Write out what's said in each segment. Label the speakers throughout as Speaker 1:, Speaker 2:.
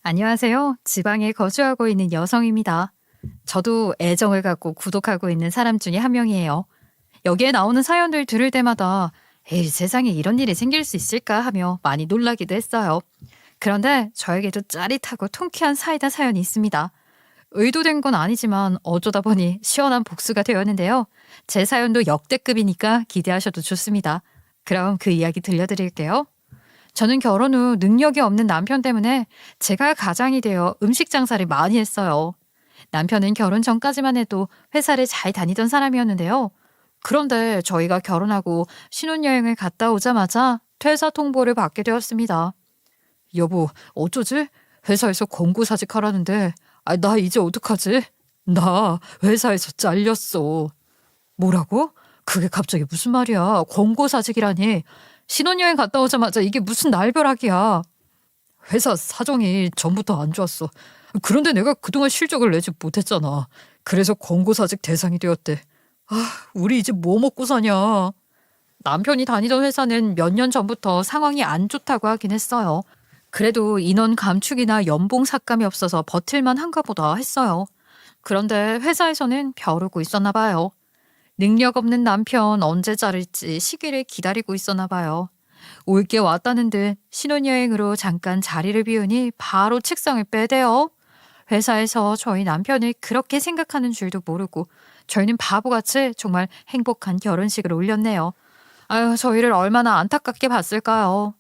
Speaker 1: 안녕하세요. 지방에 거주하고 있는 여성입니다. 저도 애정을 갖고 구독하고 있는 사람 중에 한 명이에요. 여기에 나오는 사연들 들을 때마다 에이, 세상에 이런 일이 생길 수 있을까 하며 많이 놀라기도 했어요. 그런데 저에게도 짜릿하고 통쾌한 사이다 사연이 있습니다. 의도된 건 아니지만 어쩌다 보니 시원한 복수가 되었는데요. 제 사연도 역대급이니까 기대하셔도 좋습니다. 그럼 그 이야기 들려드릴게요. 저는 결혼 후 능력이 없는 남편 때문에 제가 가장이 되어 음식 장사를 많이 했어요. 남편은 결혼 전까지만 해도 회사를 잘 다니던 사람이었는데요. 그런데 저희가 결혼하고 신혼여행을 갔다 오자마자 퇴사 통보를 받게 되었습니다. 여보, 어쩌지? 회사에서 권고사직 하라는데, 나 이제 어떡하지? 나 회사에서 잘렸어. 뭐라고? 그게 갑자기 무슨 말이야? 권고사직이라니. 신혼여행 갔다 오자마자 이게 무슨 날벼락이야. 회사 사정이 전부터 안 좋았어. 그런데 내가 그동안 실적을 내지 못했잖아. 그래서 권고사직 대상이 되었대. 우리 이제 뭐 먹고 사냐. 남편이 다니던 회사는 몇 년 전부터 상황이 안 좋다고 하긴 했어요. 그래도 인원 감축이나 연봉 삭감이 없어서 버틸만 한가 보다 했어요. 그런데 회사에서는 벼르고 있었나 봐요. 능력 없는 남편 언제 자를지 시기를 기다리고 있었나 봐요. 올 게 왔다는 듯 신혼여행으로 잠깐 자리를 비우니 바로 책상을 빼대요. 회사에서 저희 남편을 그렇게 생각하는 줄도 모르고 저희는 바보같이 정말 행복한 결혼식을 올렸네요. 아유, 저희를 얼마나 안타깝게 봤을까요?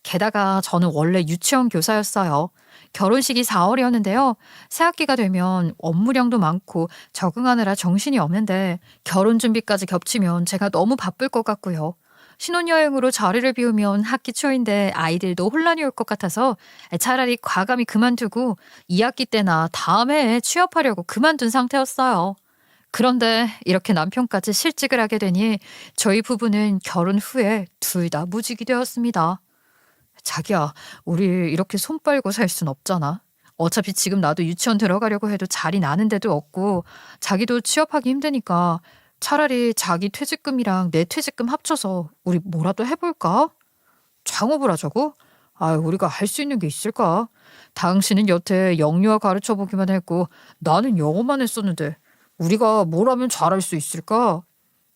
Speaker 1: 게다가 저는 원래 유치원 교사였어요. 결혼식이 4월이었는데요. 새학기가 되면 업무량도 많고 적응하느라 정신이 없는데 결혼 준비까지 겹치면 제가 너무 바쁠 것 같고요. 신혼여행으로 자리를 비우면 학기 초인데 아이들도 혼란이 올 것 같아서 차라리 과감히 그만두고 2학기 때나 다음 해에 취업하려고 그만둔 상태였어요. 그런데 이렇게 남편까지 실직을 하게 되니 저희 부부는 결혼 후에 둘 다 무직이 되었습니다. 자기야, 우리 이렇게 손 빨고 살 순 없잖아. 어차피 지금 나도 유치원 들어가려고 해도 자리 나는 데도 없고 자기도 취업하기 힘드니까 차라리 자기 퇴직금이랑 내 퇴직금 합쳐서 우리 뭐라도 해볼까? 창업을 하자고? 우리가 할 수 있는 게 있을까? 당신은 여태 영유아 가르쳐 보기만 했고 나는 영어만 했었는데 우리가 뭘 하면 잘할 수 있을까?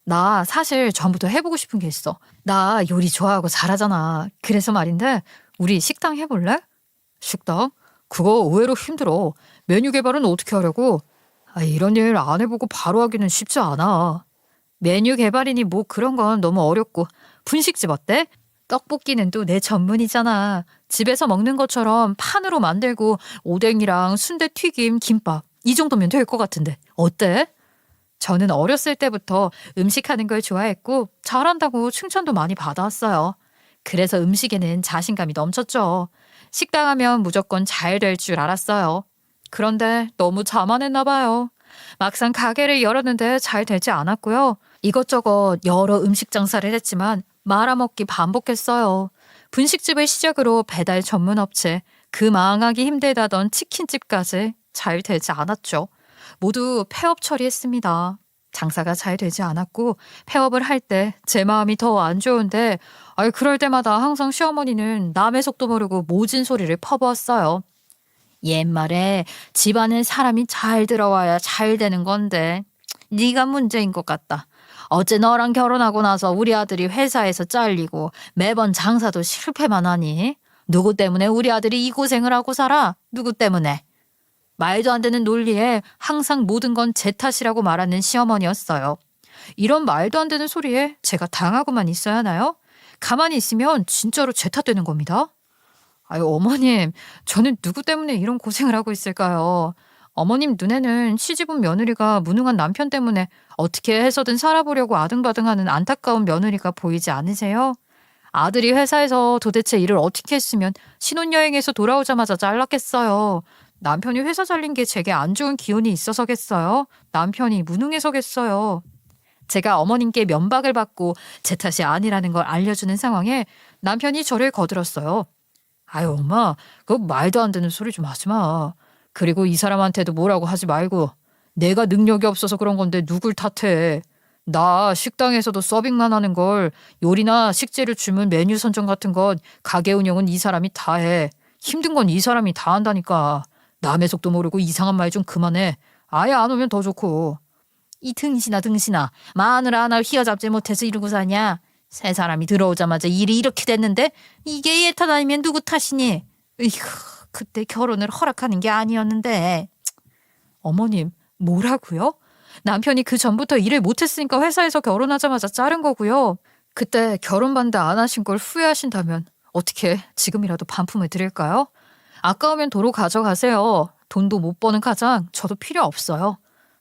Speaker 1: 나 사실 전부터 해보고 싶은 게 있어. 나 요리 좋아하고 잘하잖아. 그래서 말인데 우리 식당 해볼래? 식당? 그거 의외로 힘들어. 메뉴 개발은 어떻게 하려고? 이런 일 안 해보고 바로 하기는 쉽지 않아. 메뉴 개발이니 뭐 그런 건 너무 어렵고. 분식집 어때? 떡볶이는 또 내 전문이잖아. 집에서 먹는 것처럼 판으로 만들고 오뎅이랑 순대 튀김, 김밥 이 정도면 될 것 같은데 어때? 저는 어렸을 때부터 음식하는 걸 좋아했고 잘한다고 칭찬도 많이 받아왔어요. 그래서 음식에는 자신감이 넘쳤죠. 식당 하면 무조건 잘 될 줄 알았어요. 그런데 너무 자만했나 봐요. 막상 가게를 열었는데 잘 되지 않았고요. 이것저것 여러 음식 장사를 했지만 말아먹기 반복했어요. 분식집을 시작으로 배달 전문 업체, 그 망하기 힘들다던 치킨집까지 잘 되지 않았죠. 모두 폐업 처리했습니다. 장사가 잘 되지 않았고 폐업을 할 때 제 마음이 더 안 좋은데 그럴 때마다 항상 시어머니는 남의 속도 모르고 모진 소리를 퍼부었어요. 옛말에 집안에 사람이 잘 들어와야 잘 되는 건데 네가 문제인 것 같다. 어째 너랑 결혼하고 나서 우리 아들이 회사에서 잘리고 매번 장사도 실패만 하니? 누구 때문에 우리 아들이 이 고생을 하고 살아? 누구 때문에? 말도 안 되는 논리에 항상 모든 건 제 탓이라고 말하는 시어머니였어요. 이런 말도 안 되는 소리에 제가 당하고만 있어야 하나요? 가만히 있으면 진짜로 제 탓되는 겁니다. 어머님, 저는 누구 때문에 이런 고생을 하고 있을까요? 어머님 눈에는 시집온 며느리가 무능한 남편 때문에 어떻게 해서든 살아보려고 아등바등하는 안타까운 며느리가 보이지 않으세요? 아들이 회사에서 도대체 일을 어떻게 했으면 신혼여행에서 돌아오자마자 잘랐겠어요. 남편이 회사 잘린 게 제게 안 좋은 기운이 있어서겠어요? 남편이 무능해서겠어요? 제가 어머님께 면박을 받고 제 탓이 아니라는 걸 알려주는 상황에 남편이 저를 거들었어요. 엄마, 그거 말도 안 되는 소리 좀 하지 마. 그리고 이 사람한테도 뭐라고 하지 말고. 내가 능력이 없어서 그런 건데 누굴 탓해. 나 식당에서도 서빙만 하는 걸 요리나 식재료 주문 메뉴 선정 같은 건 가게 운영은 이 사람이 다 해. 힘든 건 이 사람이 다 한다니까. 남의 속도 모르고 이상한 말 좀 그만해. 아예 안 오면 더 좋고. 이 등신아. 마누라 하나 휘어잡지 못해서 이러고 사냐? 새 사람이 들어오자마자 일이 이렇게 됐는데 이게 얘 탓 아니면 누구 탓이니? 이휴, 그때 결혼을 허락하는 게 아니었는데. 어머님, 뭐라고요? 남편이 그 전부터 일을 못했으니까 회사에서 결혼하자마자 자른 거고요. 그때 결혼 반대 안 하신 걸 후회하신다면 어떻게 지금이라도 반품을 드릴까요? 아까우면 도로 가져가세요. 돈도 못 버는 가장 저도 필요 없어요.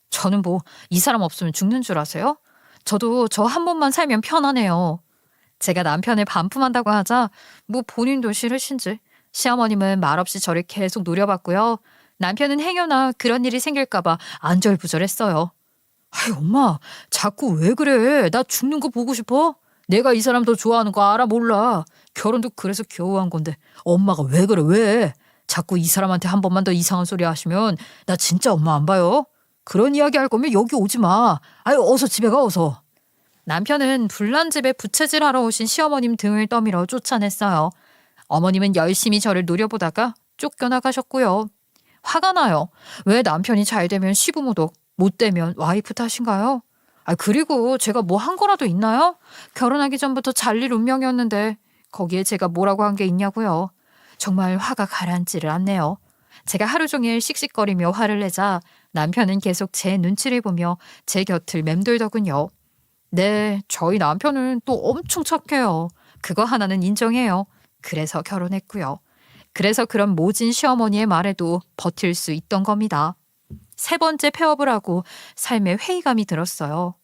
Speaker 1: 저는 뭐 이 사람 없으면 죽는 줄 아세요? 저도 저 한 번만 살면 편하네요. 제가 남편을 반품한다고 하자 뭐 본인도 싫으신지 시어머님은 말없이 저를 계속 노려봤고요. 남편은 행여나 그런 일이 생길까봐 안절부절했어요. 아이 엄마 자꾸 왜 그래? 나 죽는 거 보고 싶어? 내가 이 사람 더 좋아하는 거 알아 몰라. 결혼도 그래서 겨우 한 건데 엄마가 왜 그래 왜? 자꾸 이 사람한테 한 번만 더 이상한 소리 하시면 나 진짜 엄마 안 봐요. 그런 이야기 할 거면 여기 오지 마. 아유 어서 집에 가 어서. 남편은 불난 집에 부채질하러 오신 시어머님 등을 떠밀어 쫓아냈어요. 어머님은 열심히 저를 노려보다가 쫓겨나가셨고요. 화가 나요. 왜 남편이 잘 되면 시부모 덕, 못 되면 와이프 탓인가요? 그리고 제가 뭐 한 거라도 있나요? 결혼하기 전부터 잘릴 운명이었는데 거기에 제가 뭐라고 한 게 있냐고요. 정말 화가 가라앉지를 않네요. 제가 하루 종일 씩씩거리며 화를 내자 남편은 계속 제 눈치를 보며 제 곁을 맴돌더군요. 네, 저희 남편은 또 엄청 착해요. 그거 하나는 인정해요. 그래서 결혼했고요. 그래서 그런 모진 시어머니의 말에도 버틸 수 있던 겁니다. 3번째 폐업을 하고 삶에 회의감이 들었어요.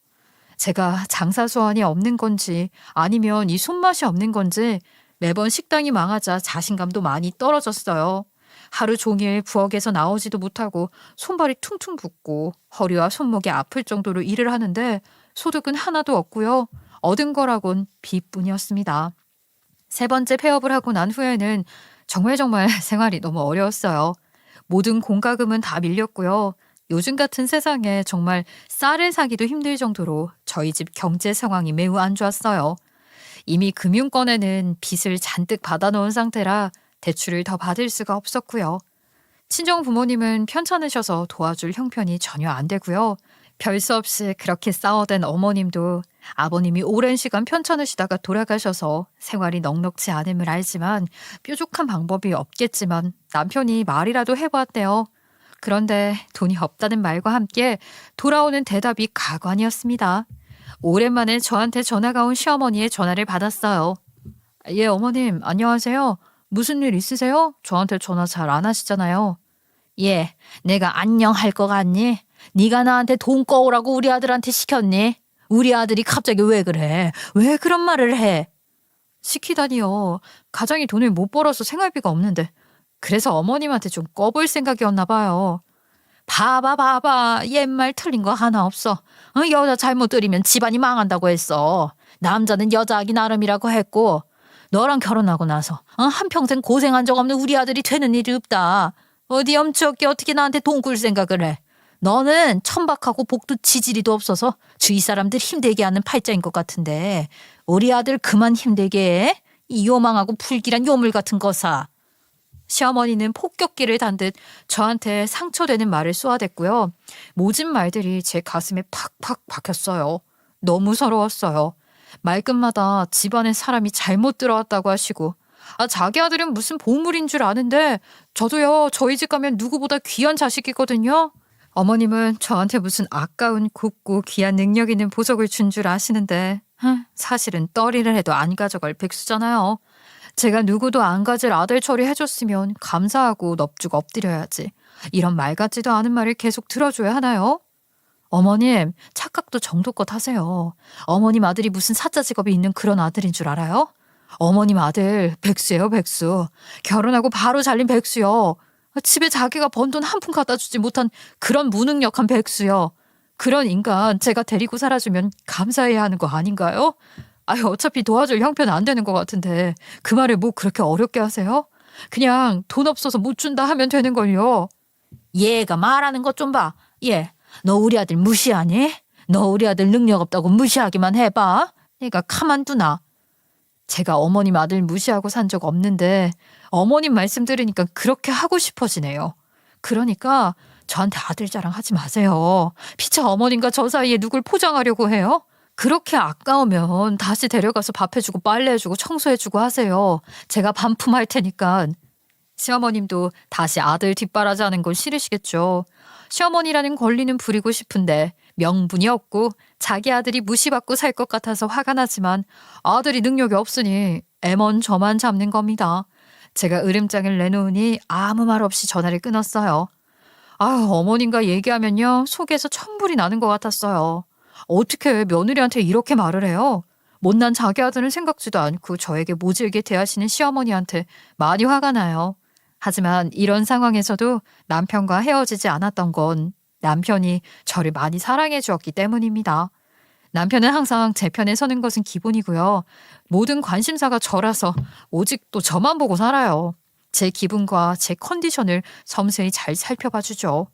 Speaker 1: 제가 장사 수완이 없는 건지 아니면 이 손맛이 없는 건지 매번 식당이 망하자 자신감도 많이 떨어졌어요. 하루 종일 부엌에서 나오지도 못하고 손발이 퉁퉁 붓고 허리와 손목이 아플 정도로 일을 하는데 소득은 하나도 없고요. 얻은 거라곤 빚뿐이었습니다. 3번째 폐업을 하고 난 후에는 정말 생활이 너무 어려웠어요. 모든 공과금은 다 밀렸고요. 요즘 같은 세상에 정말 쌀을 사기도 힘들 정도로 저희 집 경제 상황이 매우 안 좋았어요. 이미 금융권에는 빚을 잔뜩 받아놓은 상태라 대출을 더 받을 수가 없었고요. 친정 부모님은 편찮으셔서 도와줄 형편이 전혀 안 되고요. 별 수 없이 그렇게 싸워댄 어머님도 아버님이 오랜 시간 편찮으시다가 돌아가셔서 생활이 넉넉지 않음을 알지만 뾰족한 방법이 없겠지만 남편이 말이라도 해보았대요. 그런데 돈이 없다는 말과 함께 돌아오는 대답이 가관이었습니다. 오랜만에 저한테 전화가 온 시어머니의 전화를 받았어요. 예, 어머님 안녕하세요. 무슨 일 있으세요? 저한테 전화 잘 안 하시잖아요. 예, 내가 안녕할 거 같니? 네가 나한테 돈 꺼오라고 우리 아들한테 시켰니? 우리 아들이 갑자기 왜 그래? 왜 그런 말을 해? 시키다니요. 가장이 돈을 못 벌어서 생활비가 없는데 그래서 어머님한테 좀 꺼볼 생각이었나 봐요. 봐봐. 옛말 틀린 거 하나 없어. 여자 잘못 들이면 집안이 망한다고 했어. 남자는 여자하기 나름이라고 했고 너랑 결혼하고 나서 한평생 고생한 적 없는 우리 아들이 되는 일이 없다. 어디 엄청게 어떻게 나한테 돈 꿀 생각을 해. 너는 천박하고 복도 지지리도 없어서 주위 사람들 힘들게 하는 팔자인 것 같은데 우리 아들 그만 힘들게 해. 이 요망하고 불길한 요물 같은 거사. 시어머니는 폭격기를 단 듯 저한테 상처되는 말을 쏘아댔고요. 모진 말들이 제 가슴에 팍팍 박혔어요. 너무 서러웠어요. 말끝마다 집안에 사람이 잘못 들어왔다고 하시고 자기 아들은 무슨 보물인 줄 아는데 저도요 저희 집 가면 누구보다 귀한 자식이거든요. 어머님은 저한테 무슨 아까운 곱고 귀한 능력 있는 보석을 준 줄 아시는데 사실은 떨이를 해도 안 가져갈 백수잖아요. 제가 누구도 안 가질 아들 처리해줬으면 감사하고 넙죽 엎드려야지. 이런 말 같지도 않은 말을 계속 들어줘야 하나요? 어머님 착각도 정도껏 하세요. 어머님 아들이 무슨 사자 직업이 있는 그런 아들인 줄 알아요? 어머님 아들 백수예요 백수. 결혼하고 바로 잘린 백수요. 집에 자기가 번 돈 한 푼 갖다 주지 못한 그런 무능력한 백수요. 그런 인간 제가 데리고 살아주면 감사해야 하는 거 아닌가요? 어차피 도와줄 형편 안 되는 것 같은데 그 말을 뭐 그렇게 어렵게 하세요? 그냥 돈 없어서 못 준다 하면 되는걸요. 얘가 말하는 것 좀 봐. 얘, 너 우리 아들 무시하니? 너 우리 아들 능력 없다고 무시하기만 해봐. 얘가 가만두나. 제가 어머님 아들 무시하고 산 적 없는데 어머님 말씀 들으니까 그렇게 하고 싶어지네요. 그러니까 저한테 아들 자랑하지 마세요. 피차 어머님과 저 사이에 누굴 포장하려고 해요? 그렇게 아까우면 다시 데려가서 밥 해주고 빨래 해주고 청소해주고 하세요. 제가 반품할 테니까. 시어머님도 다시 아들 뒷바라지하는 건 싫으시겠죠. 시어머니라는 권리는 부리고 싶은데 명분이 없고 자기 아들이 무시받고 살 것 같아서 화가 나지만 아들이 능력이 없으니 애먼 저만 잡는 겁니다. 제가 으름장을 내놓으니 아무 말 없이 전화를 끊었어요. 아유, 어머님과 얘기하면요 속에서 천불이 나는 것 같았어요. 어떻게 며느리한테 이렇게 말을 해요? 못난 자기 아들은 생각지도 않고 저에게 모질게 대하시는 시어머니한테 많이 화가 나요. 하지만 이런 상황에서도 남편과 헤어지지 않았던 건 남편이 저를 많이 사랑해 주었기 때문입니다. 남편은 항상 제 편에 서는 것은 기본이고요. 모든 관심사가 저라서 오직 또 저만 보고 살아요. 제 기분과 제 컨디션을 섬세히 잘 살펴봐 주죠.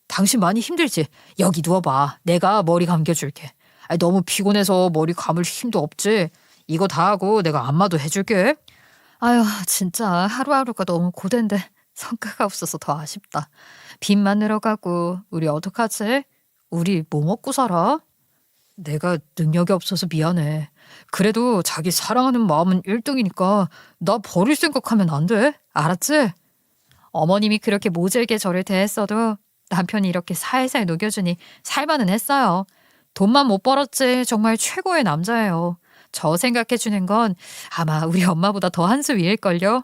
Speaker 1: 당신 많이 힘들지? 여기 누워봐. 내가 머리 감겨줄게. 아니, 너무 피곤해서 머리 감을 힘도 없지? 이거 다 하고 내가 안마도 해줄게. 아유, 진짜 하루하루가 너무 고된데 성과가 없어서 더 아쉽다. 빚만 늘어가고 우리 어떡하지? 우리 뭐 먹고 살아? 내가 능력이 없어서 미안해. 그래도 자기 사랑하는 마음은 1등이니까 나 버릴 생각하면 안 돼. 알았지? 어머님이 그렇게 모질게 저를 대했어도 남편이 이렇게 살살 녹여주니 살만은 했어요. 돈만 못 벌었지 정말 최고의 남자예요. 저 생각해주는 건 아마 우리 엄마보다 더 한 수 위일걸요.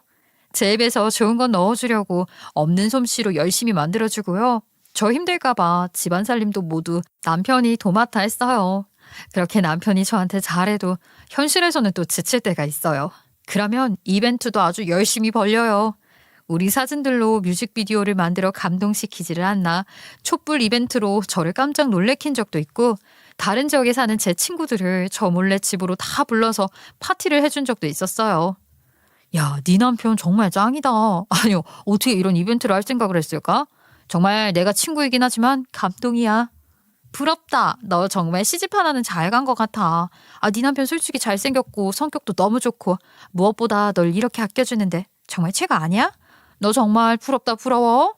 Speaker 1: 제 입에서 좋은 건 넣어주려고 없는 솜씨로 열심히 만들어주고요. 저 힘들까봐 집안 살림도 모두 남편이 도맡아 했어요. 그렇게 남편이 저한테 잘해도 현실에서는 또 지칠 때가 있어요. 그러면 이벤트도 아주 열심히 벌려요. 우리 사진들로 뮤직비디오를 만들어 감동시키지를 않나 촛불 이벤트로 저를 깜짝 놀래킨 적도 있고 다른 지역에 사는 제 친구들을 저 몰래 집으로 다 불러서 파티를 해준 적도 있었어요. 야, 네 남편 정말 짱이다. 아니요, 어떻게 이런 이벤트를 할 생각을 했을까? 정말 내가 친구이긴 하지만 감동이야. 부럽다. 너 정말 시집 하나는 잘 간 것 같아. 아, 네 남편 솔직히 잘생겼고 성격도 너무 좋고 무엇보다 널 이렇게 아껴주는데 정말 최고 아니야? 너 정말 부럽다 부러워?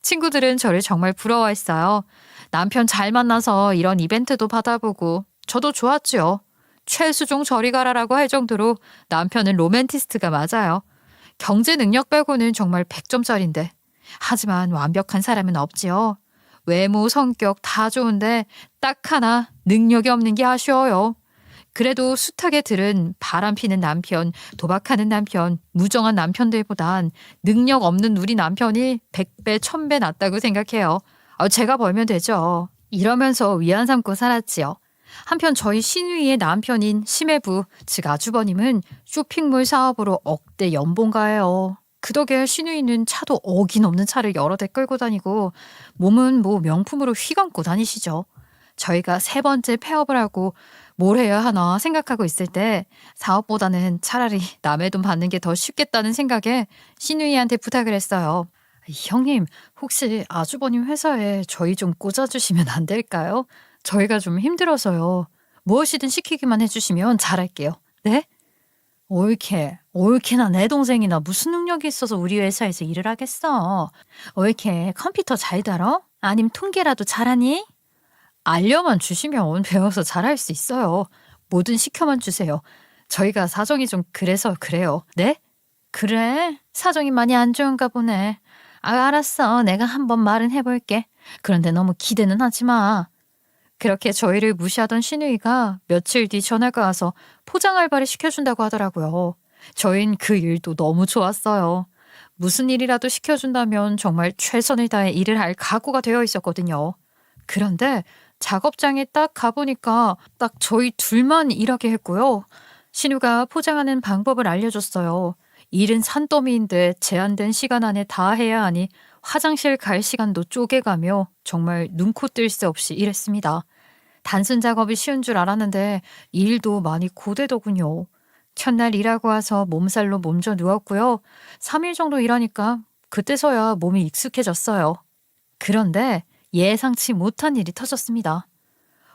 Speaker 1: 친구들은 저를 정말 부러워했어요. 남편 잘 만나서 이런 이벤트도 받아보고 저도 좋았죠. 최수종 저리 가라라고 할 정도로 남편은 로맨티스트가 맞아요. 경제 능력 빼고는 정말 100점짜리인데 하지만 완벽한 사람은 없지요. 외모, 성격 다 좋은데 딱 하나 능력이 없는 게 아쉬워요. 그래도 숱하게 들은 바람피는 남편, 도박하는 남편, 무정한 남편들보단 능력 없는 우리 남편이 100배, 1000배 낫다고 생각해요. 제가 벌면 되죠. 이러면서 위안 삼고 살았지요. 한편 저희 시누이의 남편인 심해부, 즉 아주버님은 쇼핑몰 사업으로 억대 연봉가예요. 그 덕에 시누이는 차도 어긴없는 차를 여러 대 끌고 다니고 몸은 뭐 명품으로 휘감고 다니시죠. 저희가 3번째 폐업을 하고 뭘 해야 하나 생각하고 있을 때 사업보다는 차라리 남의 돈 받는 게 더 쉽겠다는 생각에 시누이한테 부탁을 했어요. 형님, 혹시 아주버님 회사에 저희 좀 꽂아주시면 안 될까요? 저희가 좀 힘들어서요. 무엇이든 시키기만 해주시면 잘할게요. 네? 옳게나 내 동생이나 무슨 능력이 있어서 우리 회사에서 일을 하겠어. 옳게 컴퓨터 잘 다뤄? 아님 통계라도 잘하니? 알려만 주시면 배워서 잘할 수 있어요. 뭐든 시켜만 주세요. 저희가 사정이 좀 그래서 그래요. 네? 그래? 사정이 많이 안 좋은가 보네. 알았어. 내가 한번 말은 해볼게. 그런데 너무 기대는 하지 마. 그렇게 저희를 무시하던 시누이가 며칠 뒤 전화가 와서 포장 알바를 시켜준다고 하더라고요. 저흰 그 일도 너무 좋았어요. 무슨 일이라도 시켜준다면 정말 최선을 다해 일을 할 각오가 되어 있었거든요. 그런데 작업장에 딱 가보니까 딱 저희 둘만 일하게 했고요. 신우가 포장하는 방법을 알려줬어요. 일은 산더미인데 제한된 시간 안에 다 해야 하니 화장실 갈 시간도 쪼개가며 정말 눈코 뜰 새 없이 일했습니다. 단순 작업이 쉬운 줄 알았는데 일도 많이 고되더군요. 첫날 일하고 와서 몸살로 몸져 누웠고요. 3일 정도 일하니까 그때서야 몸이 익숙해졌어요. 그런데 예상치 못한 일이 터졌습니다.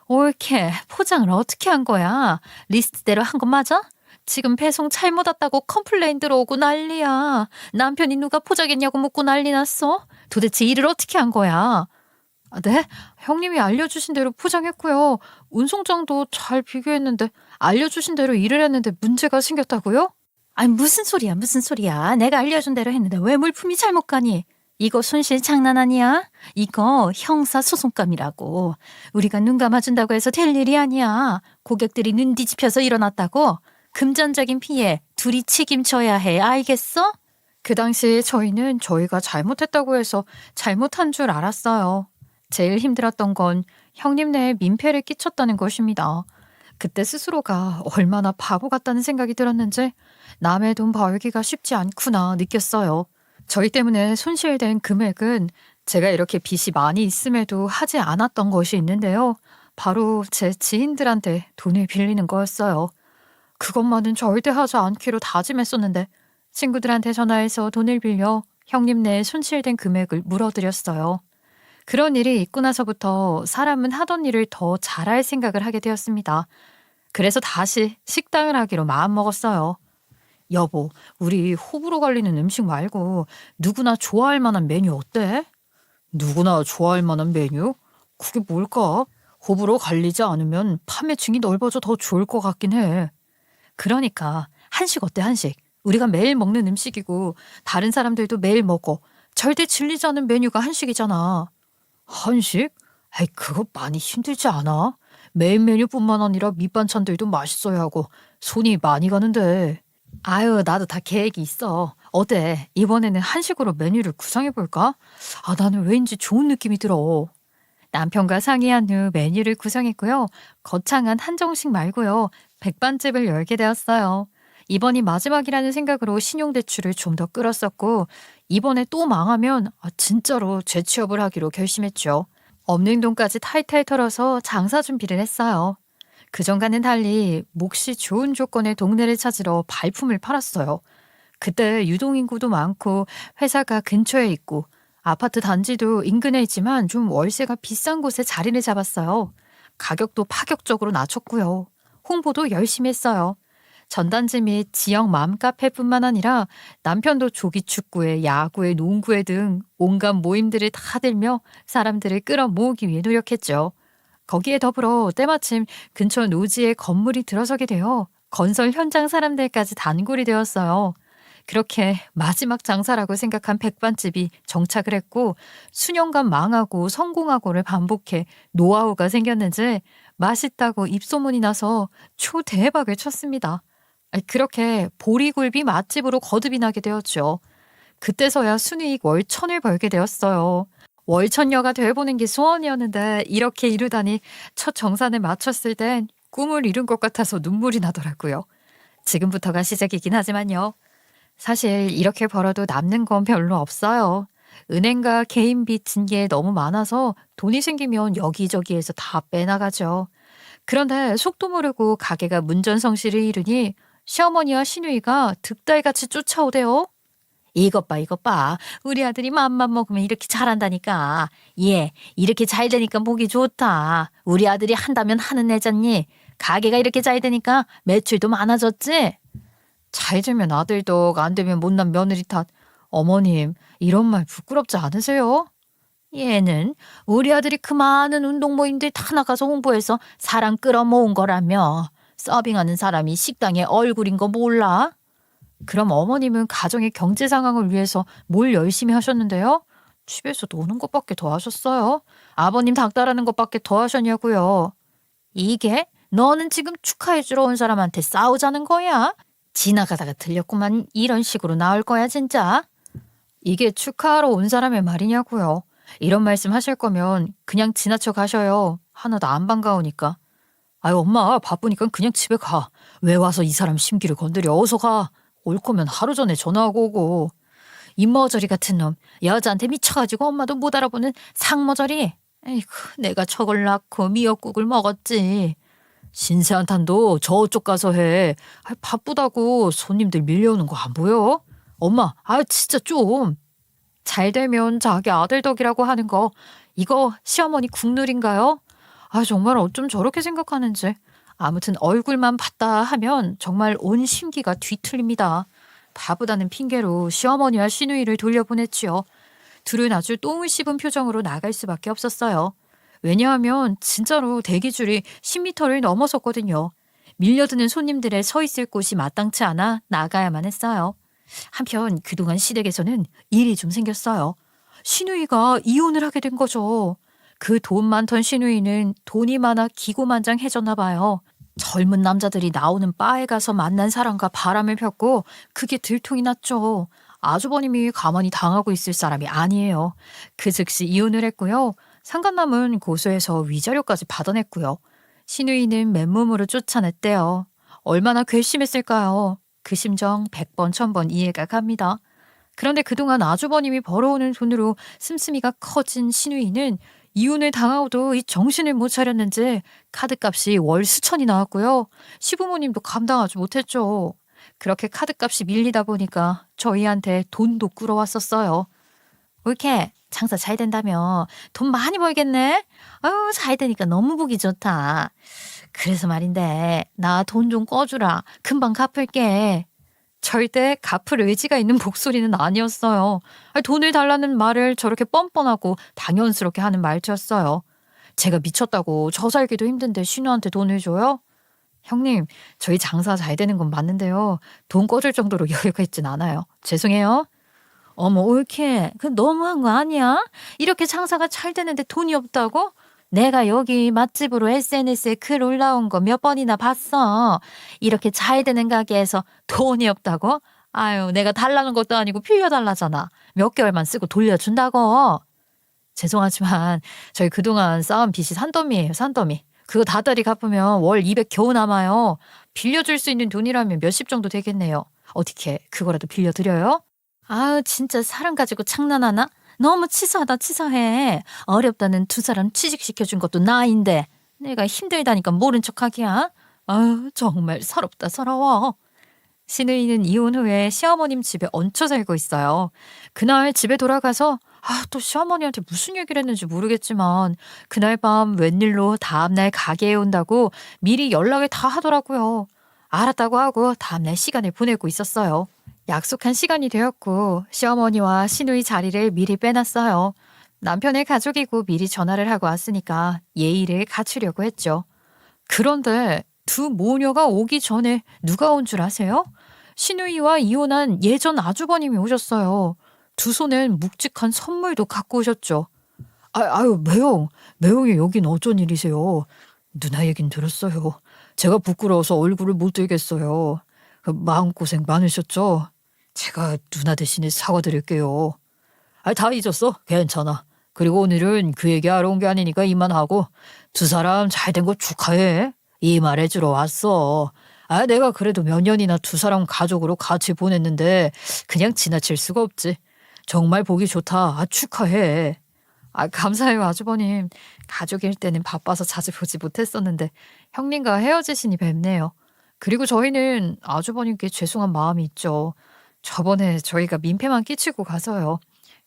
Speaker 1: 옳게 포장을 어떻게 한 거야? 리스트대로 한 거 맞아? 지금 배송 잘못 왔다고 컴플레인 들어오고 난리야. 남편이 누가 포장했냐고 묻고 난리 났어. 도대체 일을 어떻게 한 거야? 아, 네? 형님이 알려주신 대로 포장했고요. 운송장도 잘 비교했는데 알려주신 대로 일을 했는데 문제가 생겼다고요? 아니 무슨 소리야 무슨 소리야. 내가 알려준 대로 했는데 왜 물품이 잘못 가니? 이거 손실 장난 아니야? 이거 형사소송감이라고. 우리가 눈 감아준다고 해서 될 일이 아니야. 고객들이 눈 뒤집혀서 일어났다고? 금전적인 피해 둘이 책임져야 해. 알겠어? 그 당시 저희는 저희가 잘못했다고 해서 잘못한 줄 알았어요. 제일 힘들었던 건 형님네에 민폐를 끼쳤다는 것입니다. 그때 스스로가 얼마나 바보 같다는 생각이 들었는지 남의 돈 벌기가 쉽지 않구나 느꼈어요. 저희 때문에 손실된 금액은 제가 이렇게 빚이 많이 있음에도 하지 않았던 것이 있는데요. 바로 제 지인들한테 돈을 빌리는 거였어요. 그것만은 절대 하지 않기로 다짐했었는데 친구들한테 전화해서 돈을 빌려 형님네 손실된 금액을 물어드렸어요. 그런 일이 있고 나서부터 사람은 하던 일을 더 잘할 생각을 하게 되었습니다. 그래서 다시 식당을 하기로 마음먹었어요. 여보, 우리 호불호 갈리는 음식 말고 누구나 좋아할 만한 메뉴 어때? 누구나 좋아할 만한 메뉴? 그게 뭘까? 호불호 갈리지 않으면 판매층이 넓어져 더 좋을 것 같긴 해. 그러니까 한식 어때 한식? 우리가 매일 먹는 음식이고 다른 사람들도 매일 먹어. 절대 질리지 않은 메뉴가 한식이잖아. 한식? 아이 그거 많이 힘들지 않아? 메인 메뉴뿐만 아니라 밑반찬들도 맛있어야 하고 손이 많이 가는데. 아유 나도 다 계획이 있어. 어때? 이번에는 한식으로 메뉴를 구성해볼까? 아 나는 왠지 좋은 느낌이 들어. 남편과 상의한 후 메뉴를 구성했고요. 거창한 한정식 말고요. 백반집을 열게 되었어요. 이번이 마지막이라는 생각으로 신용대출을 좀 더 끌었었고 이번에 또 망하면 진짜로 재취업을 하기로 결심했죠. 없는 돈까지 탈탈 털어서 장사 준비를 했어요. 그전과는 달리 몫이 좋은 조건의 동네를 찾으러 발품을 팔았어요. 그때 유동인구도 많고 회사가 근처에 있고 아파트 단지도 인근에 있지만 좀 월세가 비싼 곳에 자리를 잡았어요. 가격도 파격적으로 낮췄고요. 홍보도 열심히 했어요. 전단지 및 지역 맘카페뿐만 아니라 남편도 조기축구에 야구에 농구에 등 온갖 모임들을 다 들며 사람들을 끌어모으기 위해 노력했죠. 거기에 더불어 때마침 근처 노지에 건물이 들어서게 되어 건설 현장 사람들까지 단골이 되었어요. 그렇게 마지막 장사라고 생각한 백반집이 정착을 했고 수년간 망하고 성공하고를 반복해 노하우가 생겼는지 맛있다고 입소문이 나서 초대박을 쳤습니다. 그렇게 보리굴비 맛집으로 거듭이 나게 되었죠. 그때서야 순이익 월 1,000을 벌게 되었어요. 월천녀가 돼보는 게 소원이었는데 이렇게 이루다니 첫 정산을 마쳤을 땐 꿈을 이룬 것 같아서 눈물이 나더라고요. 지금부터가 시작이긴 하지만요. 사실 이렇게 벌어도 남는 건 별로 없어요. 은행과 개인 빚 징계에 너무 많아서 돈이 생기면 여기저기에서 다 빼나가죠. 그런데 속도 모르고 가게가 문전성시를 이루니 시어머니와 시누이가 득달같이 쫓아오대요. 이것 봐, 이것 봐. 우리 아들이 맘만 먹으면 이렇게 잘한다니까. 얘, 이렇게 잘 되니까 보기 좋다. 우리 아들이 한다면 하는 애잖니. 가게가 이렇게 잘 되니까 매출도 많아졌지? 잘 되면 아들 덕, 안 되면 못난 며느리 탓. 어머님, 이런 말 부끄럽지 않으세요? 얘는 우리 아들이 그 많은 운동 모임들 다 나가서 홍보해서 사람 끌어모은 거라며. 서빙하는 사람이 식당에 얼굴인 거 몰라? 그럼 어머님은 가정의 경제 상황을 위해서 뭘 열심히 하셨는데요? 집에서 노는 것밖에 더 하셨어요? 아버님 닥달하는 것밖에 더 하셨냐고요? 이게 너는 지금 축하해주러 온 사람한테 싸우자는 거야? 지나가다가 들렸구만. 이런 식으로 나올 거야 진짜? 이게 축하하러 온 사람의 말이냐고요? 이런 말씀 하실 거면 그냥 지나쳐 가셔요. 하나도 안 반가우니까. 아유 엄마 바쁘니까 그냥 집에 가. 왜 와서 이 사람 심기를 건드려. 어서 가. 올 거면 하루 전에 전화하고 오고. 입머저리 같은 놈. 여자한테 미쳐가지고 엄마도 못 알아보는 상머저리. 에이구 내가 저걸 낳고 미역국을 먹었지. 신세한탄도 저쪽 가서 해. 바쁘다고 손님들 밀려오는 거 안 보여? 엄마 진짜 좀. 잘 되면 자기 아들 덕이라고 하는 거 이거 시어머니 국룰인가요? 정말 어쩜 저렇게 생각하는지. 아무튼 얼굴만 봤다 하면 정말 온 심기가 뒤틀립니다. 바보다는 핑계로 시어머니와 시누이를 돌려보냈지요. 둘은 아주 똥을 씹은 표정으로 나갈 수밖에 없었어요. 왜냐하면 진짜로 대기줄이 10m를 넘어섰거든요. 밀려드는 손님들의 서 있을 곳이 마땅치 않아 나가야만 했어요. 한편 그동안 시댁에서는 일이 좀 생겼어요. 시누이가 이혼을 하게 된 거죠. 그 돈 많던 시누이는 돈이 많아 기고만장해졌나 봐요. 젊은 남자들이 나오는 바에 가서 만난 사람과 바람을 폈고 그게 들통이 났죠. 아주버님이 가만히 당하고 있을 사람이 아니에요. 그 즉시 이혼을 했고요. 상간남은 고소해서 위자료까지 받아냈고요. 시누이는 맨몸으로 쫓아냈대요. 얼마나 괘씸했을까요? 그 심정 100번 1000번 이해가 갑니다. 그런데 그동안 아주버님이 벌어오는 돈으로 씀씀이가 커진 시누이는 이혼을 당하고도 이 정신을 못 차렸는지 카드값이 월 수천이 나왔고요. 시부모님도 감당하지 못했죠. 그렇게 카드값이 밀리다 보니까 저희한테 돈도 끌어왔었어요. 올케 장사 잘 된다며 돈 많이 벌겠네? 아유 잘 되니까 너무 보기 좋다. 그래서 말인데 나 돈 좀 꺼주라. 금방 갚을게. 절대 갚을 의지가 있는 목소리는 아니었어요. 아니, 돈을 달라는 말을 저렇게 뻔뻔하고 당연스럽게 하는 말투였어요. 제가 미쳤다고 저 살기도 힘든데 신우한테 돈을 줘요? 형님, 저희 장사 잘 되는 건 맞는데요. 돈 꺼줄 정도로 여유가 있진 않아요. 죄송해요. 어머, 옳게. 그 너무한 거 아니야? 이렇게 장사가 잘 되는데 돈이 없다고? 내가 여기 맛집으로 SNS에 글 올라온 거 몇 번이나 봤어. 이렇게 잘 되는 가게에서 돈이 없다고? 아유, 내가 달라는 것도 아니고 빌려달라잖아. 몇 개월만 쓰고 돌려준다고. 죄송하지만 저희 그동안 쌓은 빚이 산더미예요, 산더미. 그거 다달이 갚으면 월 200 겨우 남아요. 빌려줄 수 있는 돈이라면 몇십 정도 되겠네요. 어떻게 그거라도 빌려드려요? 아유 진짜 사람 가지고 장난하나? 너무 치사하다 치사해. 어렵다는 두 사람 취직시켜준 것도 나인데 내가 힘들다니까 모른 척하기야. 아유 정말 서럽다 서러워. 시누이는 이혼 후에 시어머님 집에 얹혀 살고 있어요. 그날 집에 돌아가서 또 시어머니한테 무슨 얘기를 했는지 모르겠지만 그날 밤 웬일로 다음날 가게에 온다고 미리 연락을 다 하더라고요. 알았다고 하고 다음날 시간을 보내고 있었어요. 약속한 시간이 되었고 시어머니와 시누이 자리를 미리 빼놨어요. 남편의 가족이고 미리 전화를 하고 왔으니까 예의를 갖추려고 했죠. 그런데 두 모녀가 오기 전에 누가 온 줄 아세요? 시누이와 이혼한 예전 아주버님이 오셨어요. 두 손엔 묵직한 선물도 갖고 오셨죠. 아유 매형이 여긴 어쩐 일이세요? 누나 얘긴 들었어요. 제가 부끄러워서 얼굴을 못 들겠어요. 마음고생 많으셨죠? 제가 누나 대신에 사과드릴게요. 다 잊었어. 괜찮아. 그리고 오늘은 그 얘기하러 온 게 아니니까 이만하고 두 사람 잘 된 거 축하해. 이 말해주러 왔어. 내가 그래도 몇 년이나 두 사람 가족으로 같이 보냈는데 그냥 지나칠 수가 없지. 정말 보기 좋다. 축하해. 감사해요 아주버님. 가족일 때는 바빠서 자주 보지 못했었는데 형님과 헤어지시니 뵙네요. 그리고 저희는 아주버님께 죄송한 마음이 있죠. 저번에 저희가 민폐만 끼치고 가서요.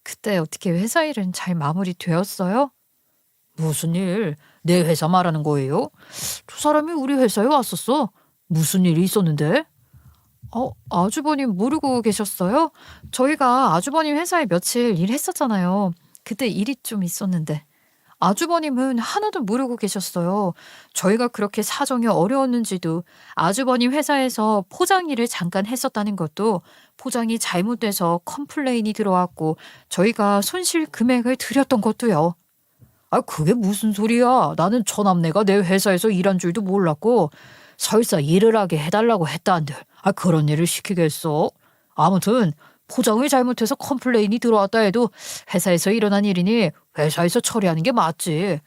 Speaker 1: 그때 어떻게 회사 일은 잘 마무리되었어요? 무슨 일? 내 회사 말하는 거예요? 두 사람이 우리 회사에 왔었어. 무슨 일이 있었는데? 아주버님 모르고 계셨어요? 저희가 아주버님 회사에 며칠 일했었잖아요. 그때 일이 좀 있었는데. 아주버님은 하나도 모르고 계셨어요. 저희가 그렇게 사정이 어려웠는지도 아주버님 회사에서 포장 일을 잠깐 했었다는 것도 포장이 잘못돼서 컴플레인이 들어왔고 저희가 손실 금액을 드렸던 것도요. 그게 무슨 소리야. 나는 처남네가 내 회사에서 일한 줄도 몰랐고 설사 일을 하게 해달라고 했다는데 그런 일을 시키겠어? 아무튼 포장을 잘못해서 컴플레인이 들어왔다 해도 회사에서 일어난 일이니 회사에서 처리하는 게 맞지.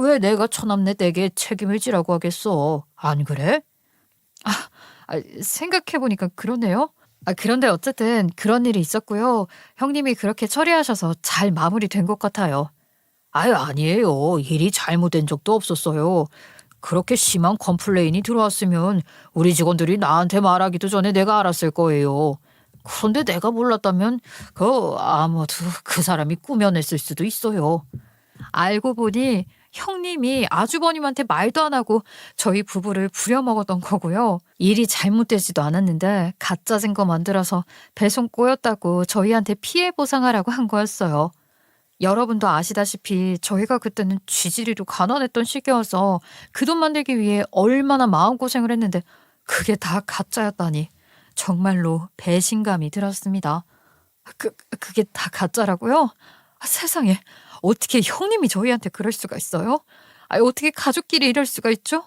Speaker 1: 왜 내가 처남네 댁에 책임을 지라고 하겠어. 안 그래? 생각해보니까 그러네요. 그런데 어쨌든 그런 일이 있었고요. 형님이 그렇게 처리하셔서 잘 마무리된 것 같아요. 아니에요. 일이 잘못된 적도 없었어요. 그렇게 심한 컴플레인이 들어왔으면 우리 직원들이 나한테 말하기도 전에 내가 알았을 거예요. 그런데 내가 몰랐다면 아무도 그 사람이 꾸며냈을 수도 있어요. 알고 보니 형님이 아주버님한테 말도 안 하고 저희 부부를 부려먹었던 거고요. 일이 잘못되지도 않았는데 가짜 증거 만들어서 배송 꼬였다고 저희한테 피해 보상하라고 한 거였어요. 여러분도 아시다시피 저희가 그때는 쥐지리로 가난했던 시기여서 그 돈 만들기 위해 얼마나 마음고생을 했는데 그게 다 가짜였다니 정말로 배신감이 들었습니다. 그게 다 가짜라고요? 세상에 어떻게 형님이 저희한테 그럴 수가 있어요? 어떻게 가족끼리 이럴 수가 있죠?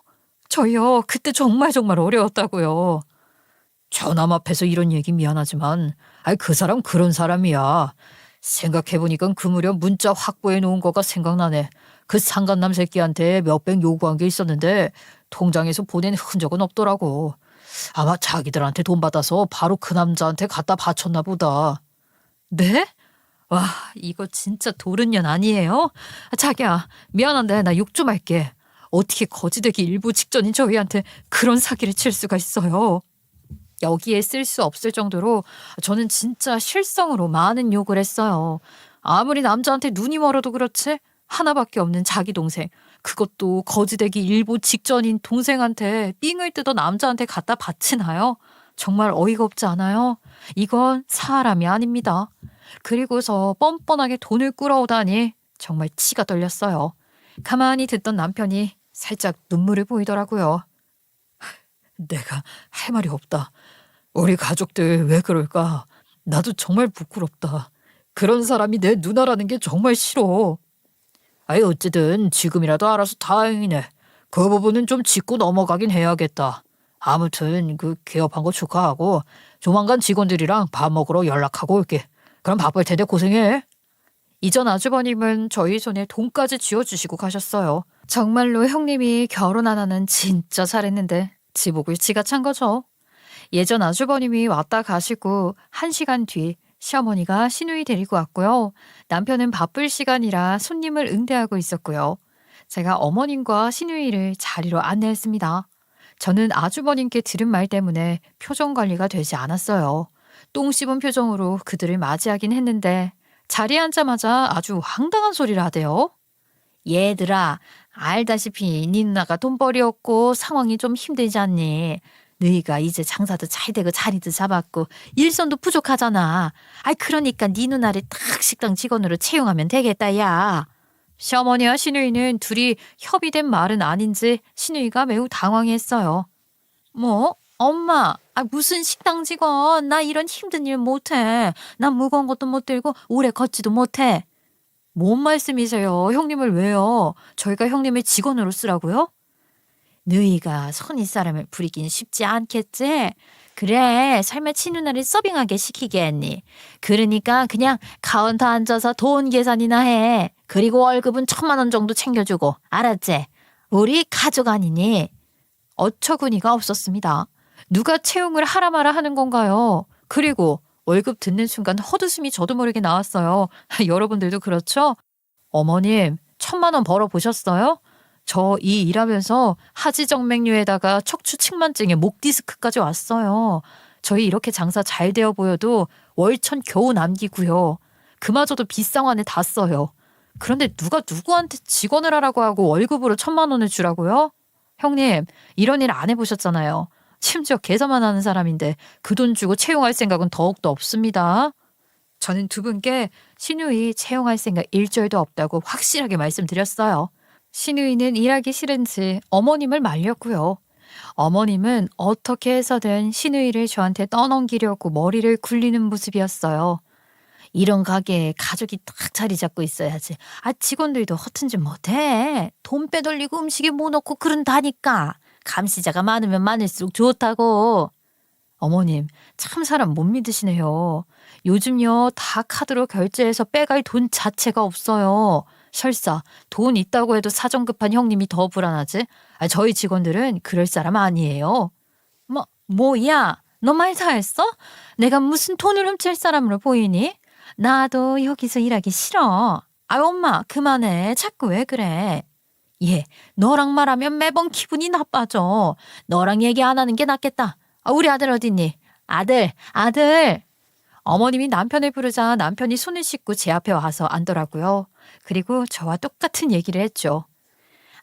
Speaker 1: 저희요 그때 정말 어려웠다고요. 전함 앞에서 이런 얘기 미안하지만 그 사람 그런 사람이야. 생각해보니까 그 무렵 문자 확보해 놓은 거가 생각나네. 그 상간남 새끼한테 몇백 요구한 게 있었는데 통장에서 보낸 흔적은 없더라고. 아마 자기들한테 돈 받아서 바로 그 남자한테 갖다 바쳤나 보다. 네? 와 이거 진짜 도른년 아니에요? 자기야 미안한데 나 욕 좀 할게. 어떻게 거지되기 일부 직전인 저희한테 그런 사기를 칠 수가 있어요. 여기에 쓸 수 없을 정도로 저는 진짜 실성으로 많은 욕을 했어요. 아무리 남자한테 눈이 멀어도 그렇지 하나밖에 없는 자기 동생, 그것도 거지되기 일보 직전인 동생한테 삥을 뜯어 남자한테 갖다 바치나요? 정말 어이가 없지 않아요? 이건 사람이 아닙니다. 그리고서 뻔뻔하게 돈을 끌어오다니 정말 치가 떨렸어요. 가만히 듣던 남편이 살짝 눈물을 보이더라고요. 내가 할 말이 없다. 우리 가족들 왜 그럴까? 나도 정말 부끄럽다. 그런 사람이 내 누나라는 게 정말 싫어. 어쨌든 지금이라도 알아서 다행이네. 그 부분은 좀 짚고 넘어가긴 해야겠다. 아무튼 그 개업한 거 축하하고 조만간 직원들이랑 밥 먹으러 연락하고 올게. 그럼 바쁠 텐데 고생해. 이전 아주버님은 저희 손에 돈까지 쥐어주시고 가셨어요. 정말로 형님이 결혼 하나는 진짜 잘했는데 지복을 지가 찬 거죠. 예전 아주버님이 왔다 가시고 1시간 뒤 시어머니가 시누이 데리고 왔고요. 남편은 바쁠 시간이라 손님을 응대하고 있었고요. 제가 어머님과 시누이를 자리로 안내했습니다. 저는 아주버님께 들은 말 때문에 표정 관리가 되지 않았어요. 똥 씹은 표정으로 그들을 맞이하긴 했는데 자리에 앉자마자 아주 황당한 소리를 하대요. 얘들아, 알다시피 네 누나가 돈벌이 없고 상황이 좀 힘들지 않니? 너희가 이제 장사도 잘 되고 자리도 잡았고 일손도 부족하잖아. 그러니까 네 누나를 딱 식당 직원으로 채용하면 되겠다 야. 시어머니와 시누이는 둘이 협의된 말은 아닌지 시누이가 매우 당황했어요. 뭐? 엄마, 무슨 식당 직원? 나 이런 힘든 일 못해. 난 무거운 것도 못 들고 오래 걷지도 못해. 뭔 말씀이세요? 형님을 왜요? 저희가 형님을 직원으로 쓰라고요? 너희가 선의 사람을 부리긴 쉽지 않겠지? 그래, 설마 친누나를 서빙하게 시키겠니? 그러니까 그냥 카운터 앉아서 돈 계산이나 해. 그리고 월급은 1,000만 원 정도 챙겨주고, 알았지? 우리 가족 아니니? 어처구니가 없었습니다. 누가 채용을 하라 마라 하는 건가요? 그리고 월급 듣는 순간 헛웃음이 저도 모르게 나왔어요. 여러분들도 그렇죠? 어머님, 1,000만 원 벌어보셨어요? 저 이 일하면서 하지정맥류에다가 척추 측만증에 목 디스크까지 왔어요. 저희 이렇게 장사 잘 되어 보여도 월천 겨우 남기고요. 그마저도 빗상환에 다 써요. 그런데 누가 누구한테 직원을 하라고 하고 월급으로 1,000만 원을 주라고요? 형님, 이런 일 안 해보셨잖아요. 심지어 계산만 하는 사람인데 그 돈 주고 채용할 생각은 더욱더 없습니다. 저는 두 분께 시누이 채용할 생각 일절도 없다고 확실하게 말씀드렸어요. 시누이는 일하기 싫은지 어머님을 말렸고요. 어머님은 어떻게 해서든 시누이를 저한테 떠넘기려고 머리를 굴리는 모습이었어요. 이런 가게에 가족이 딱 자리 잡고 있어야지. 직원들도 허튼 짓 못해. 돈 빼돌리고 음식에 뭐 넣고 그런다니까. 감시자가 많으면 많을수록 좋다고. 어머님, 참 사람 못 믿으시네요. 요즘요 다 카드로 결제해서 빼갈 돈 자체가 없어요. 설사 돈 있다고 해도 사정 급한 형님이 더 불안하지. 저희 직원들은 그럴 사람 아니에요. 뭐야? 너 말 다 했어? 내가 무슨 돈을 훔칠 사람으로 보이니? 나도 여기서 일하기 싫어. 엄마 그만해. 자꾸 왜 그래? 얘 너랑 말하면 매번 기분이 나빠져. 너랑 얘기 안 하는 게 낫겠다. 우리 아들 어딨니? 아들. 어머님이 남편을 부르자 남편이 손을 씻고 제 앞에 와서 앉더라고요. 그리고 저와 똑같은 얘기를 했죠.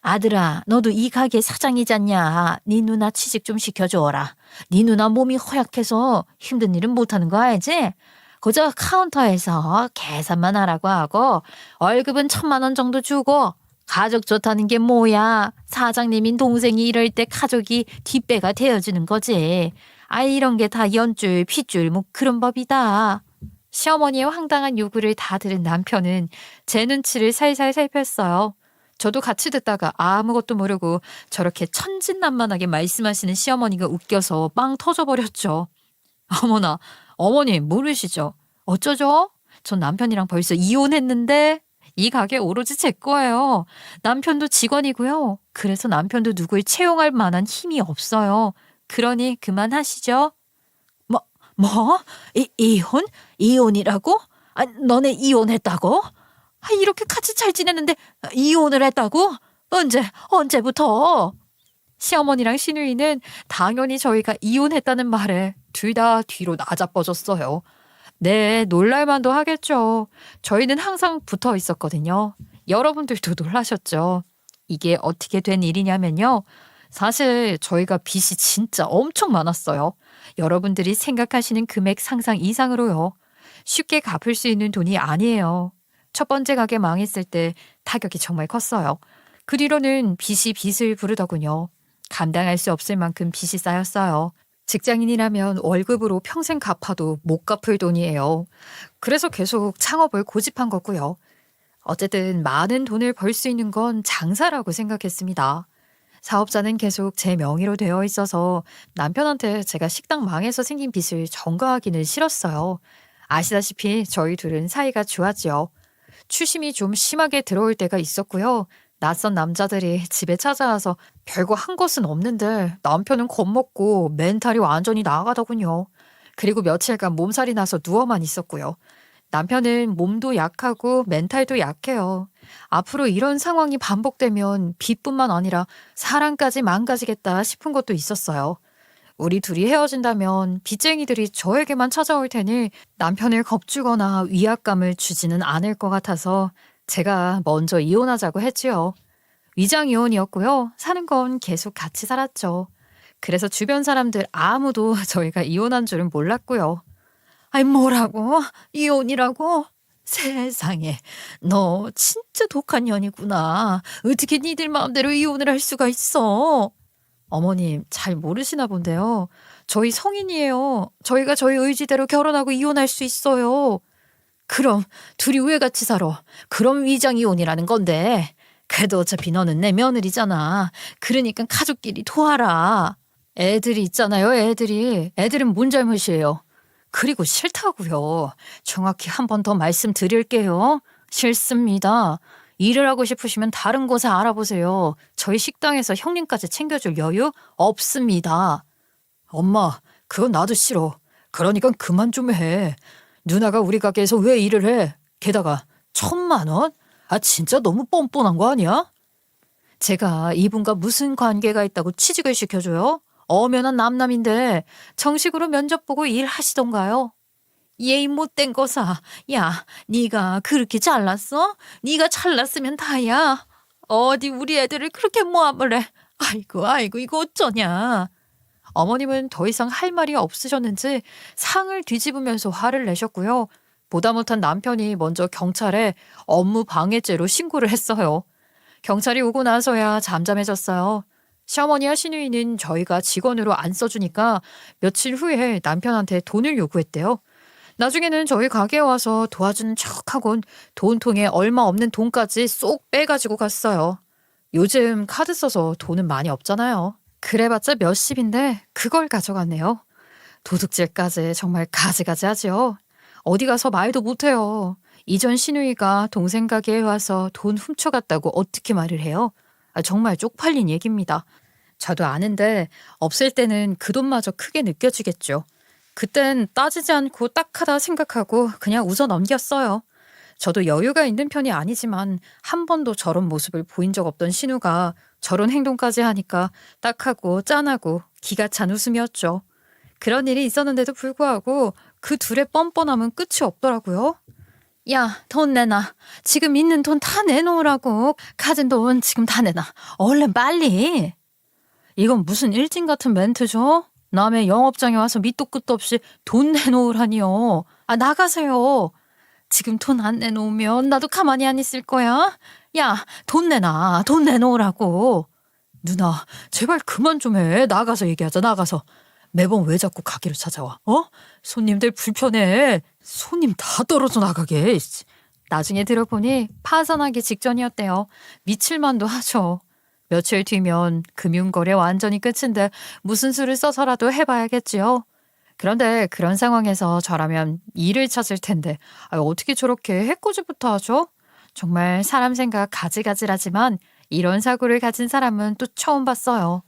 Speaker 2: 아들아, 너도 이 가게 사장이잖냐. 네 누나 취직 좀 시켜줘라. 네 누나 몸이 허약해서 힘든 일은 못하는 거 알지? 그저 카운터에서 계산만 하라고 하고 월급은 1,000만 원 정도 주고 가족 좋다는 게 뭐야. 사장님인 동생이 이럴 때 가족이 뒷배가 되어주는 거지. 아, 이런 게 다 연줄 핏줄 뭐 그런 법이다.
Speaker 1: 시어머니의 황당한 요구를 다 들은 남편은 제 눈치를 살살 살폈어요. 저도 같이 듣다가 아무것도 모르고 저렇게 천진난만하게 말씀하시는 시어머니가 웃겨서 빵 터져버렸죠. 어머나, 어머님 모르시죠? 어쩌죠? 전 남편이랑 벌써 이혼했는데 이 가게 오로지 제 거예요. 남편도 직원이고요. 그래서 남편도 누굴 채용할 만한 힘이 없어요. 그러니 그만하시죠.
Speaker 2: 뭐? 이혼? 이혼이라고? 아, 너네 이혼했다고? 아, 이렇게 같이 잘 지냈는데 이혼을 했다고? 언제부터?
Speaker 1: 시어머니랑 시누이는 당연히 저희가 이혼했다는 말에 둘 다 뒤로 나자빠졌어요. 네, 놀랄만도 하겠죠. 저희는 항상 붙어 있었거든요. 여러분들도 놀라셨죠. 이게 어떻게 된 일이냐면요. 사실 저희가 빚이 진짜 엄청 많았어요. 여러분들이 생각하시는 금액 상상 이상으로요. 쉽게 갚을 수 있는 돈이 아니에요. 첫 번째 가게 망했을 때 타격이 정말 컸어요. 그 뒤로는 빚이 빚을 부르더군요. 감당할 수 없을 만큼 빚이 쌓였어요. 직장인이라면 월급으로 평생 갚아도 못 갚을 돈이에요. 그래서 계속 창업을 고집한 거고요. 어쨌든 많은 돈을 벌 수 있는 건 장사라고 생각했습니다. 사업자는 계속 제 명의로 되어 있어서 남편한테 제가 식당 망해서 생긴 빚을 전가하기는 싫었어요. 아시다시피 저희 둘은 사이가 좋았지요. 추심이 좀 심하게 들어올 때가 있었고요. 낯선 남자들이 집에 찾아와서 별거 한 것은 없는데 남편은 겁먹고 멘탈이 완전히 나가더군요. 그리고 며칠간 몸살이 나서 누워만 있었고요. 남편은 몸도 약하고 멘탈도 약해요. 앞으로 이런 상황이 반복되면 빚뿐만 아니라 사랑까지 망가지겠다 싶은 것도 있었어요. 우리 둘이 헤어진다면 빚쟁이들이 저에게만 찾아올 테니 남편을 겁주거나 위압감을 주지는 않을 것 같아서 제가 먼저 이혼하자고 했지요. 위장 이혼이었고요. 사는 건 계속 같이 살았죠. 그래서 주변 사람들 아무도 저희가 이혼한 줄은 몰랐고요.
Speaker 2: 아이, 뭐라고? 이혼이라고? 세상에, 너 진짜 독한 년이구나. 어떻게 니들 마음대로 이혼을 할 수가 있어?
Speaker 1: 어머님 잘 모르시나 본데요. 저희 성인이에요. 저희가 저희 의지대로 결혼하고 이혼할 수 있어요.
Speaker 2: 그럼 둘이 왜 같이 살아? 그럼 위장 이혼이라는 건데. 그래도 어차피 너는 내 며느리잖아. 그러니까 가족끼리 도와라.
Speaker 1: 애들이 있잖아요, 애들이. 애들은 뭔 잘못이에요.
Speaker 2: 그리고 싫다고요. 정확히 한 번 더 말씀드릴게요. 싫습니다. 일을 하고 싶으시면 다른 곳에 알아보세요. 저희 식당에서 형님까지 챙겨줄 여유 없습니다. 엄마, 그건 나도 싫어. 그러니까 그만 좀 해. 누나가 우리 가게에서 왜 일을 해? 게다가 1,000만 원? 아, 진짜 너무 뻔뻔한 거 아니야? 제가 이분과 무슨 관계가 있다고 취직을 시켜줘요? 엄연한 남남인데 정식으로 면접 보고 일하시던가요? 예의 못된 거사. 야, 네가 그렇게 잘났어? 네가 잘났으면 다야. 어디 우리 애들을 그렇게 모함을 해. 아이고, 이거 어쩌냐.
Speaker 1: 어머님은 더 이상 할 말이 없으셨는지 상을 뒤집으면서 화를 내셨고요. 보다 못한 남편이 먼저 경찰에 업무 방해죄로 신고를 했어요. 경찰이 오고 나서야 잠잠해졌어요. 시어머니와 시누이는 저희가 직원으로 안 써주니까 며칠 후에 남편한테 돈을 요구했대요. 나중에는 저희 가게에 와서 도와주는 척하곤 돈통에 얼마 없는 돈까지 쏙 빼가지고 갔어요. 요즘 카드 써서 돈은 많이 없잖아요. 그래봤자 몇십인데 그걸 가져갔네요. 도둑질까지 정말 가지가지하지요. 어디 가서 말도 못해요. 이전 시누이가 동생 가게에 와서 돈 훔쳐갔다고 어떻게 말을 해요? 정말 쪽팔린 얘기입니다. 저도 아는데 없을 때는 그 돈마저 크게 느껴지겠죠. 그땐 따지지 않고 딱하다 생각하고 그냥 웃어 넘겼어요. 저도 여유가 있는 편이 아니지만 한 번도 저런 모습을 보인 적 없던 신우가 저런 행동까지 하니까 딱하고 짠하고 기가 찬 웃음이었죠. 그런 일이 있었는데도 불구하고 그 둘의 뻔뻔함은 끝이 없더라고요.
Speaker 2: 야, 돈 내놔. 지금 있는 돈 다 내놓으라고. 가진 돈 지금 다 내놔. 얼른 빨리. 이건 무슨 일진 같은 멘트죠? 남의 영업장에 와서 밑도 끝도 없이 돈 내놓으라니요. 아, 나가세요. 지금 돈 안 내놓으면 나도 가만히 안 있을 거야. 야, 돈 내놔. 돈 내놓으라고. 누나, 제발 그만 좀 해. 나가서 얘기하자, 나가서. 매번 왜 자꾸 가게로 찾아와? 손님들 불편해. 손님 다 떨어져 나가게.
Speaker 1: 나중에 들어보니 파산하기 직전이었대요. 미칠만도 하죠. 며칠 뒤면 금융거래 완전히 끝인데 무슨 수를 써서라도 해봐야겠지요. 그런데 그런 상황에서 저라면 일을 찾을 텐데 어떻게 저렇게 해코지부터 하죠? 정말 사람 생각 가지가지라지만 이런 사고를 가진 사람은 또 처음 봤어요.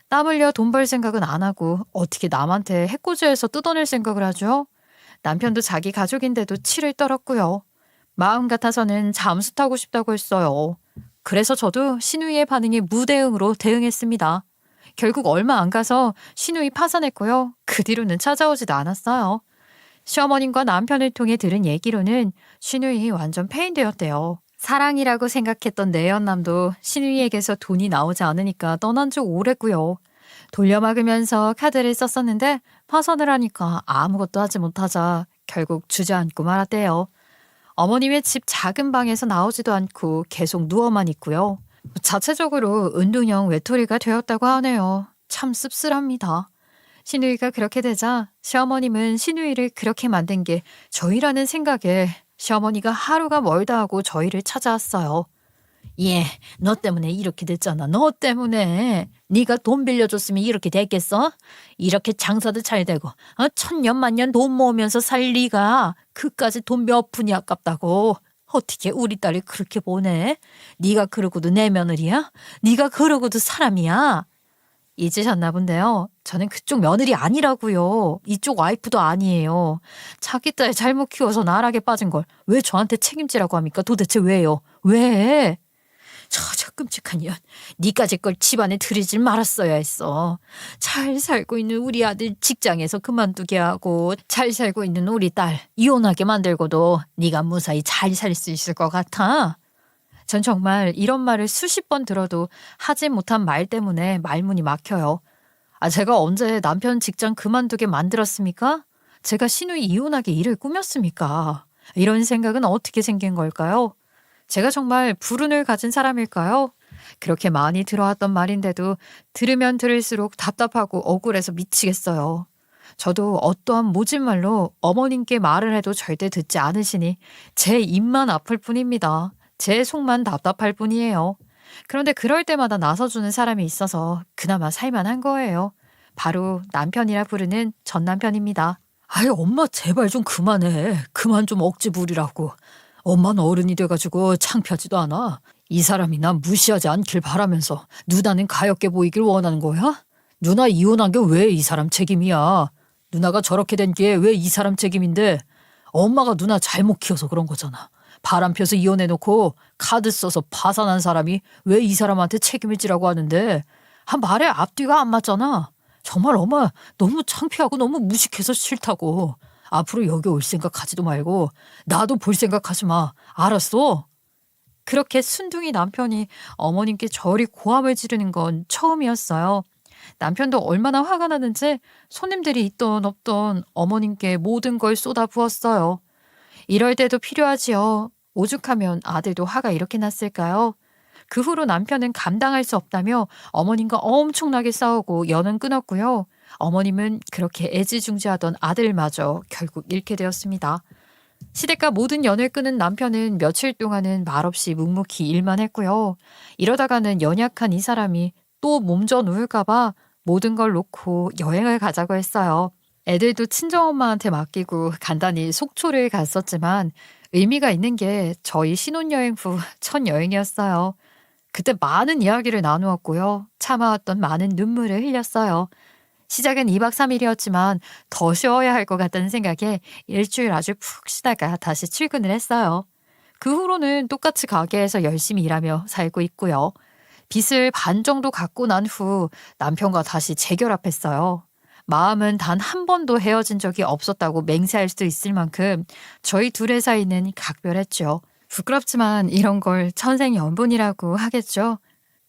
Speaker 1: 땀 흘려 돈 벌 생각은 안 하고 어떻게 남한테 해코지해서 뜯어낼 생각을 하죠? 남편도 자기 가족인데도 치를 떨었고요. 마음 같아서는 잠수 타고 싶다고 했어요. 그래서 저도 신우이의 반응에 무대응으로 대응했습니다. 결국 얼마 안 가서 신우이 파산했고요. 그 뒤로는 찾아오지도 않았어요. 시어머님과 남편을 통해 들은 얘기로는 신우이 완전 페인되었대요. 사랑이라고 생각했던 내연남도 신우이에게서 돈이 나오지 않으니까 떠난 지 오래고요. 돌려막으면서 카드를 썼었는데 파산을 하니까 아무것도 하지 못하자 결국 주저앉고 말았대요. 어머님의 집 작은 방에서 나오지도 않고 계속 누워만 있고요. 자체적으로 은둔형 외톨이가 되었다고 하네요. 참 씁쓸합니다. 신우이가 그렇게 되자 시어머님은 신우이를 그렇게 만든 게 저희라는 생각에 시어머니가 하루가 멀다 하고 저희를 찾아왔어요. 예, 너 때문에 이렇게 됐잖아. 너 때문에. 네가 돈 빌려줬으면 이렇게 됐겠어? 이렇게 장사도 잘 되고 천년만년 돈 모으면서 살 리가 그까지 돈 몇 푼이 아깝다고. 어떻게 우리 딸을 그렇게 보내? 네가 그러고도 내 며느리야? 네가 그러고도 사람이야? 잊으셨나 본데요. 저는 그쪽 며느리 아니라고요. 이쪽 와이프도 아니에요. 자기 딸 잘못 키워서 나락에 빠진 걸 왜 저한테 책임지라고 합니까? 도대체 왜요? 왜? 저 끔찍한 년. 니까지 걸 집안에 들이질 말았어야 했어. 잘 살고 있는 우리 아들 직장에서 그만두게 하고 잘 살고 있는 우리 딸 이혼하게 만들고도 네가 무사히 잘 살 수 있을 것 같아? 전 정말 이런 말을 수십 번 들어도 하지 못한 말 때문에 말문이 막혀요. 제가 언제 남편 직장 그만두게 만들었습니까? 제가 신우이 이혼하게 일을 꾸몄습니까? 이런 생각은 어떻게 생긴 걸까요? 제가 정말 불운을 가진 사람일까요? 그렇게 많이 들어왔던 말인데도 들으면 들을수록 답답하고 억울해서 미치겠어요. 저도 어떠한 모진말로 어머님께 말을 해도 절대 듣지 않으시니 제 입만 아플 뿐입니다. 제 속만 답답할 뿐이에요. 그런데 그럴 때마다 나서주는 사람이 있어서 그나마 살만한 거예요. 바로 남편이라 부르는 전 남편입니다. 아유, 엄마 제발 좀 그만해. 그만 좀 억지 부리라고. 엄마는 어른이 돼가지고 창피하지도 않아. 이 사람이 난 무시하지 않길 바라면서 누나는 가엾게 보이길 원하는 거야? 누나 이혼한 게 왜 이 사람 책임이야? 누나가 저렇게 된 게 왜 이 사람 책임인데? 엄마가 누나 잘못 키워서 그런 거잖아. 바람 펴서 이혼해놓고 카드 써서 파산한 사람이 왜 이 사람한테 책임을 지라고 하는데 말에 앞뒤가 안 맞잖아. 정말 엄마 너무 창피하고 너무 무식해서 싫다고. 앞으로 여기 올 생각 하지도 말고 나도 볼 생각 하지 마. 알았어? 그렇게 순둥이 남편이 어머님께 저리 고함을 지르는 건 처음이었어요. 남편도 얼마나 화가 나는지 손님들이 있던 없던 어머님께 모든 걸 쏟아부었어요. 이럴 때도 필요하지요. 오죽하면 아들도 화가 이렇게 났을까요? 그 후로 남편은 감당할 수 없다며 어머님과 엄청나게 싸우고 연은 끊었고요. 어머님은 그렇게 애지중지하던 아들마저 결국 잃게 되었습니다. 시댁과 모든 연을 끊은 남편은 며칠 동안은 말없이 묵묵히 일만 했고요. 이러다가는 연약한 이 사람이 또 몸져 누울까봐 모든 걸 놓고 여행을 가자고 했어요. 애들도 친정엄마한테 맡기고 간단히 속초를 갔었지만 의미가 있는 게 저희 신혼여행 후 첫 여행이었어요. 그때 많은 이야기를 나누었고요. 참아왔던 많은 눈물을 흘렸어요. 시작은 2박 3일이었지만 더 쉬어야 할 것 같다는 생각에 일주일 아주 푹 쉬다가 다시 출근을 했어요. 그 후로는 똑같이 가게에서 열심히 일하며 살고 있고요. 빚을 반 정도 갚고 난 후 남편과 다시 재결합했어요. 마음은 단 한 번도 헤어진 적이 없었다고 맹세할 수 있을 만큼 저희 둘의 사이는 각별했죠. 부끄럽지만 이런 걸 천생연분이라고 하겠죠.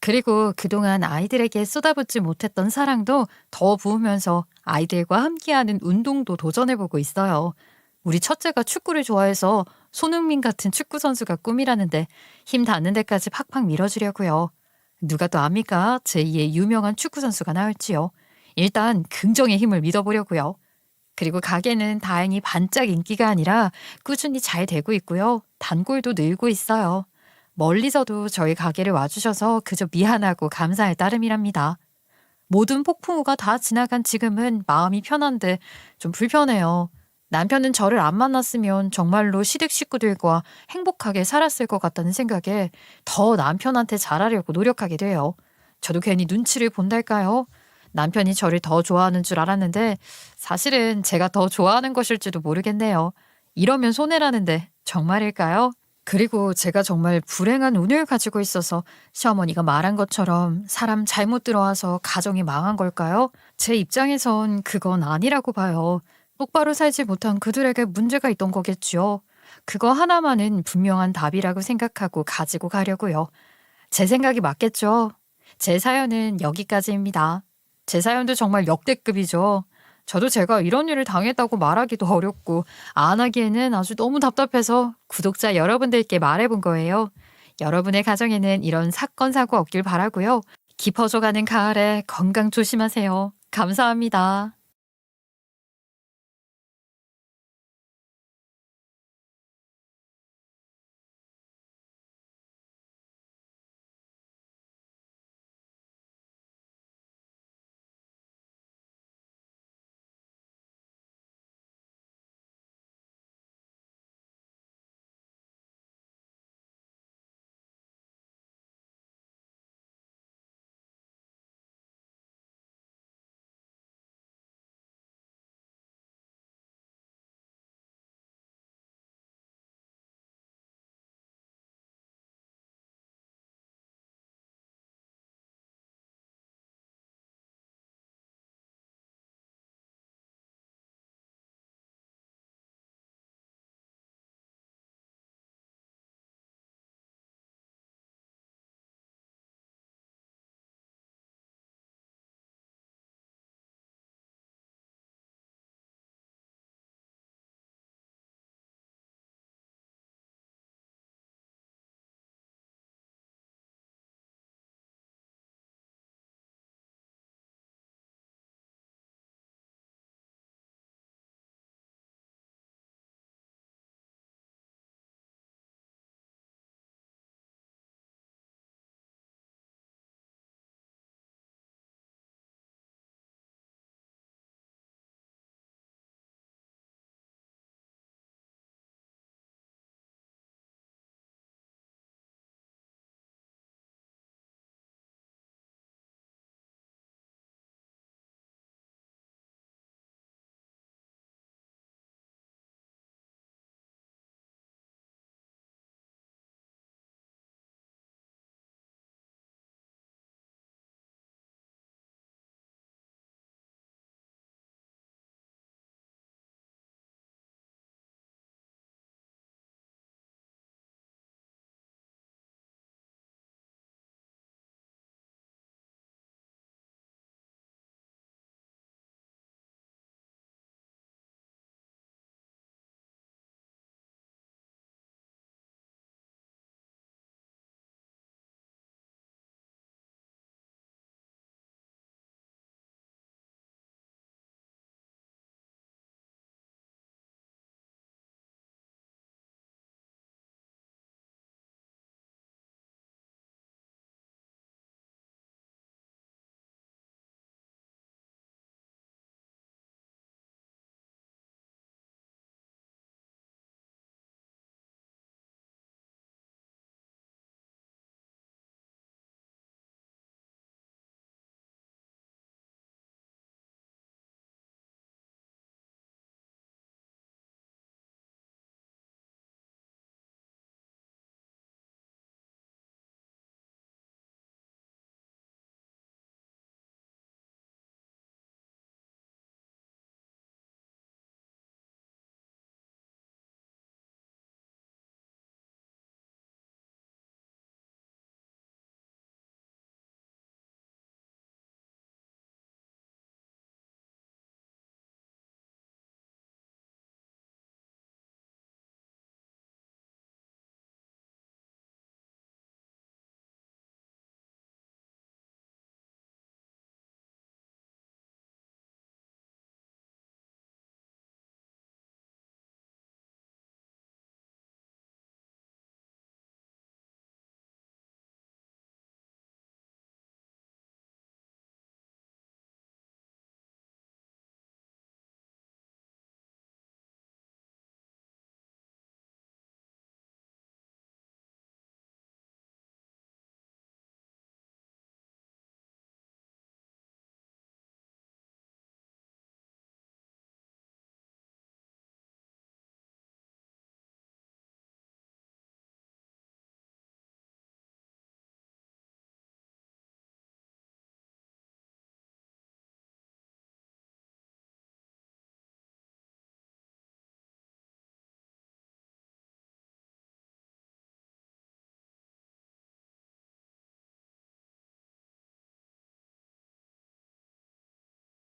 Speaker 1: 그리고 그동안 아이들에게 쏟아붓지 못했던 사랑도 더 부으면서 아이들과 함께하는 운동도 도전해보고 있어요. 우리 첫째가 축구를 좋아해서 손흥민 같은 축구 선수가 꿈이라는데 힘 닿는 데까지 팍팍 밀어주려고요. 누가 또 압니까? 제2의 유명한 축구 선수가 나올지요. 일단 긍정의 힘을 믿어보려고요. 그리고 가게는 다행히 반짝 인기가 아니라 꾸준히 잘 되고 있고요. 단골도 늘고 있어요. 멀리서도 저희 가게를 와주셔서 그저 미안하고 감사할 따름이랍니다. 모든 폭풍우가 다 지나간 지금은 마음이 편한데 좀 불편해요. 남편은 저를 안 만났으면 정말로 시댁 식구들과 행복하게 살았을 것 같다는 생각에 더 남편한테 잘하려고 노력하게 돼요. 저도 괜히 눈치를 본달까요? 남편이 저를 더 좋아하는 줄 알았는데 사실은 제가 더 좋아하는 것일지도 모르겠네요. 이러면 손해라는데 정말일까요? 그리고 제가 정말 불행한 운을 가지고 있어서 시어머니가 말한 것처럼 사람 잘못 들어와서 가정이 망한 걸까요? 제 입장에선 그건 아니라고 봐요. 똑바로 살지 못한 그들에게 문제가 있던 거겠지요. 그거 하나만은 분명한 답이라고 생각하고 가지고 가려고요. 제 생각이 맞겠죠. 제 사연은 여기까지입니다. 제 사연도 정말 역대급이죠. 저도 제가 이런 일을 당했다고 말하기도 어렵고 안 하기에는 아주 너무 답답해서 구독자 여러분들께 말해본 거예요. 여러분의 가정에는 이런 사건 사고 없길 바라고요. 깊어져가는 가을에 건강 조심하세요. 감사합니다.